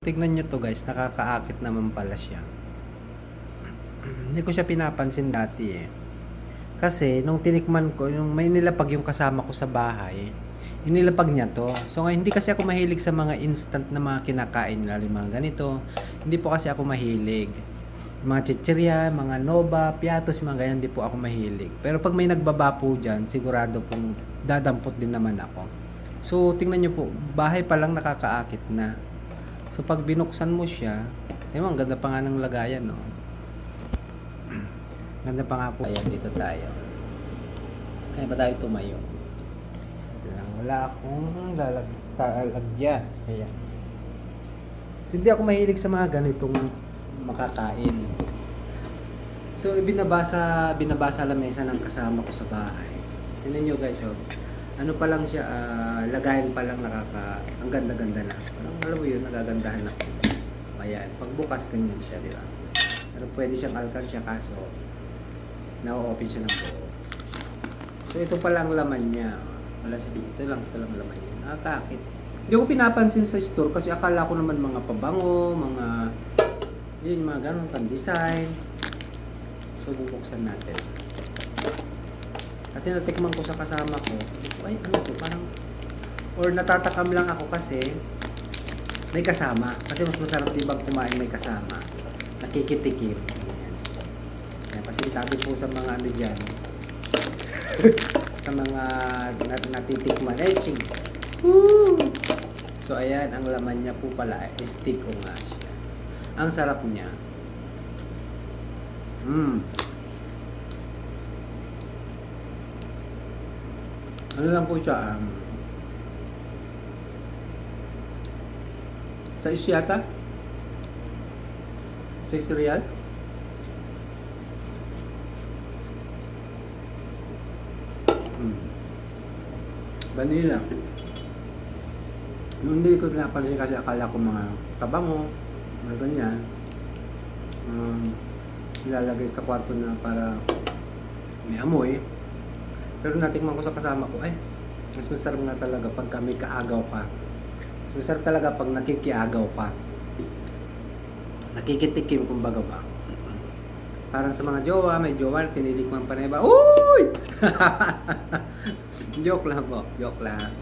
Tignan nyo 'to guys, nakakaakit naman pala siya. Hindi ko siya pinapansin dati eh. Kasi nung tinikman ko, yung may nilapag yung kasama ko sa bahay, inilapag niya 'to. So ngayon hindi kasi ako mahilig sa mga instant na mga kinakain lalo yung mga ganito. Hindi po kasi ako mahilig. Mga chichirya, mga Nova, Piatos, mga ganyan, hindi po ako mahilig. Pero pag may nagbaba po dyan, sigurado pong dadampot din naman ako. So tingnan nyo po, bahay pa lang nakakaakit na. So pag binuksan mo siya, ang ganda pa nga ng lagayan, no? Ganda pa nga po. Ayan, dito tayo. Ayan, ba tayo tumayo? Wala akong lalagyan. Ayan. So, hindi ako mahilig sa mga ganitong makakain. So, binabasa lamesa ng kasama ko sa bahay. Tingnan nyo guys, oh. Ano pa lang siya, lagayan pa lang ang ganda-ganda na. Parang alam mo yun, nagagandahan ako. Ayan, pagbukas ganyan siya, di ba? Pero pwede siyang alkansya kaso, na-open siya ng buo. So ito pa lang laman niya. Wala siya, ito lang laman niya. Nakakakit. Hindi ko pinapansin sa store kasi akala ko naman mga pabango, mga ganun, pan-design. So bubuksan natin. Kasi natikman ko sa kasama ko, sabi ko, ay ano to, parang, or natatakam lang ako kasi may kasama. Kasi mas masarap diba kumain may kasama. Nakikitikim. Ayan. Ayan, pasintado po sa mga ano dyan. Sa mga natitikman. Ching! Woo! So ayan, ang laman niya po pala ay stick o nga siya. Ang sarap niya. Ano lang po siya, sa isyata? Sa cereal? Vanilla. Nung hindi ko pinapansin kasi akala ko mga kabango, mga ganyan. Ilalagay sa kwarto na para may amoy. Pero natikman ko sa kasama ko, ay, mas masarap nga talaga pag may kaagaw pa. Mas masarap talaga pag nakikiagaw pa. Nakikitikim kumbaga ba. Parang sa mga jowa, may jowa, tinitikman pa na iba. Uy! Joke lang po, joke lang.